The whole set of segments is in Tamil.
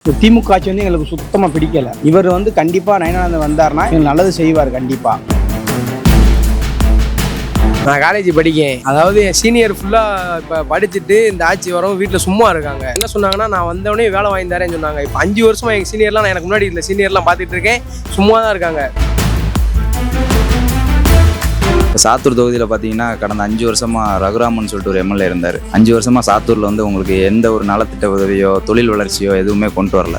திமுக ஆட்சி வந்து எங்களுக்கு சுத்தமாக பிடிக்கல. இவர் வந்து கண்டிப்பாக நயனானந்தன் வந்தார்னா எங்களுக்கு நல்லது செய்வார் கண்டிப்பாக. நான் காலேஜ் படிக்கேன். அதாவது என் சீனியர் ஃபுல்லாக இப்போ படிச்சுட்டு இந்த ஆட்சி வரவும் வீட்டில் சும்மா இருக்காங்க. என்ன சொன்னாங்கன்னா நான் வந்தவொடனே வேலை வாங்கி தரேன்னு சொன்னாங்க. இப்போ 5 வருஷமாக எங்கள் சீனியர்லாம் நான் எனக்கு முன்னாடி இல்லை சீனியர்லாம் பார்த்துட்டு இருக்கேன், சும்மா தான் இருக்காங்க. சாத்தூர் தொகுதியில் பார்த்தீங்கன்னா கடந்த 5 வருஷமாக ரகுராமன் சொல்லிட்டு ஒரு எம்எல்ஏ இருந்தார். 5 வருஷமாக சாத்தூரில் வந்து உங்களுக்கு எந்த ஒரு நலத்திட்ட உதவியோ தொழில் வளர்ச்சியோ எதுவுமே கொண்டு வரல.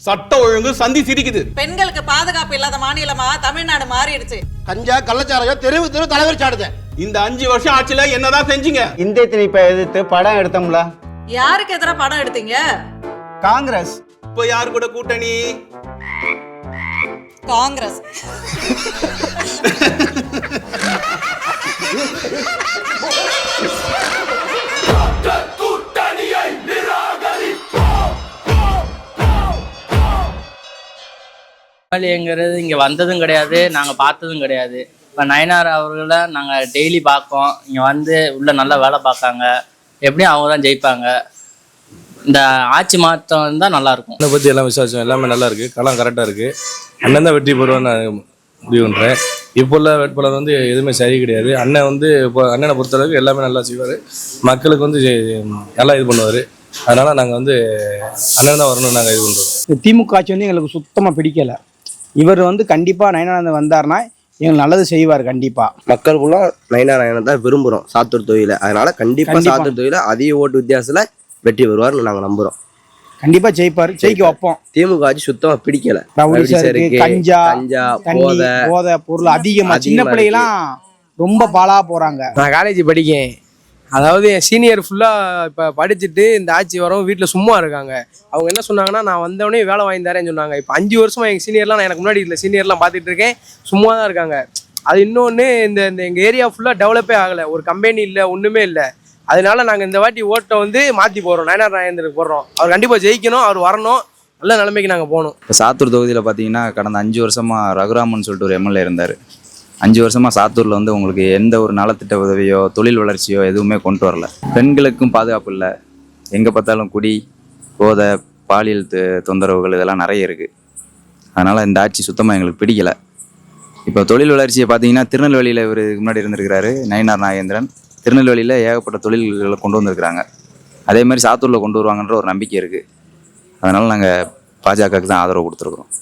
சட்ட ஒழுங்கு சந்தி சிரிக்குது. பெண்களுக்கு பாதுகாப்பு இல்லாத மாநிலமா தமிழ்நாடு மாறிடுச்சு. கஞ்சா கள்ளச்சாராயம் தெருவு தலைவர் சாடுது. இந்த 5 வருஷம் ஆட்சியில என்னதான் செஞ்சீங்க? இந்திய திணிப்பை எதிர்த்து படம் எடுத்தோம்ல. யாருக்கு எதிராக படம் எடுத்தீங்க? காங்கிரஸ். இப்ப யாரு கூட கூட்டணி? காங்கிரஸ். எங்கிறது இங்கே வந்ததும் கிடையாது, நாங்கள் பார்த்ததும் கிடையாது. இப்போ நயனார் அவர்களை நாங்கள் டெய்லி பார்க்கோம். இங்கே வந்து உள்ள நல்லா வேலை பார்க்காங்க. எப்படியும் அவங்க தான் ஜெயிப்பாங்க. இந்த ஆட்சி மாற்றம் தான் நல்லாயிருக்கும். என்னை பற்றி எல்லாம் விசாரிச்சோம், எல்லாமே நல்லா இருக்குது, களம் கரெக்டாக இருக்குது. அண்ணன் தான் வெற்றி பெறுவான்னு நான் முடிவு பண்ணுறேன். இப்போ உள்ள வேட்பாளர் வந்து எதுவுமே சரி கிடையாது. அண்ணன் வந்து இப்போ அண்ணனை பொறுத்தளவுக்கு எல்லாமே நல்லா செய்வார், மக்களுக்கு வந்து நல்லா இது பண்ணுவார். அதனால் நாங்கள் வந்து அண்ணன் தான் வரணும்னு நாங்கள் இது பண்ணுறோம். திமுக ஆட்சி வந்து எங்களுக்கு சுத்தமாக பிடிக்கல. இவர் வந்து கண்டிப்பாக நயனானந்தன் வந்தார்னா எங்களுக்கு நல்லது செய்வார் கண்டிப்பாக. மக்கள் ஃபுல்லாக நயனாராயணன் தான் விரும்புகிறோம் சாத்தூர் தொகுதியில். அதனால் கண்டிப்பாக சாத்தூர் தொகுதியில் அதிக ஓட்டு வித்தியாசத்தில் வெற்றி பெறுவார்னு நாங்கள் நம்புகிறோம். கண்டிப்பாக ஜெயிப்பார், ஜெயிக்க வைப்போம். திமுக ஆட்சி சுத்தமாக பிடிக்கல. கஞ்சா போதை பொருள் அதிகமாக சின்ன பிள்ளைலாம் ரொம்ப பாலா போகிறாங்க. நான் காலேஜ் படிக்கேன். அதாவது என் சீனியர் ஃபுல்லாக இப்போ படிச்சுட்டு இந்த ஆட்சி வரவும் வீட்டில் சும்மா இருக்காங்க. அவங்க என்ன சொன்னாங்கன்னா நான் வந்தவொடனே வேலை வாங்கி தரேன்னு சொன்னாங்க. இப்போ 5 வருஷமாக எங்கள் சீனியர்லாம் நான் எனக்கு முன்னாடி இல்லை சீனியர்லாம் பார்த்துட்டு இருக்கேன், சும்மா தான் இருக்காங்க. அது இன்னொன்று, இந்த எங்கள் ஏரியா ஃபுல்லாக டெவலப்பே ஆகலை. ஒரு கம்பெனி இல்லை, ஒன்றுமே இல்லை. அதனால நாங்கள் இந்த வாட்டி ஓட்டை வந்து மாற்றி போடுறோம், நயனார் நாகேந்திரனுக்கு போடுறோம். அவர் கண்டிப்பாக ஜெயிக்கணும், அவர் வரணும், நல்ல நிலைமைக்கு நாங்கள் போகணும். இப்போ சாத்தூர் தொகுதியில் பார்த்தீங்கன்னா கடந்த 5 வருஷமாக ரகுராமன் சொல்லிட்டு ஒரு எம்எல்ஏ இருந்தார். 5 வருஷமாக சாத்தூரில் வந்து உங்களுக்கு எந்த ஒரு நலத்திட்ட உதவியோ தொழில் வளர்ச்சியோ எதுவுமே கொண்டு வரல. பெண்களுக்கும் பாதுகாப்பு இல்லை. எங்கே பார்த்தாலும் குடி, போதை, பாலியல் தொந்தரவுகள் இதெல்லாம் நிறைய இருக்குது. அதனால் இந்த ஆட்சி சுத்தமாக எங்களுக்கு பிடிக்கலை. இப்போ தொழில் வளர்ச்சியை பார்த்தீங்கன்னா திருநெல்வேலியில் இவர் முன்னாடி இருந்திருக்கிறாரு நயனார் நாகேந்திரன். திருநெல்வேலியில் ஏகப்பட்ட தொழில்களை கொண்டு வந்திருக்கிறாங்க. அதே மாதிரி சாத்தூரில் கொண்டு வருவாங்கன்ற ஒரு நம்பிக்கை இருக்குது. அதனால் நாங்கள் பாஜகவுக்கு தான் ஆதரவு கொடுத்துருக்குறோம்.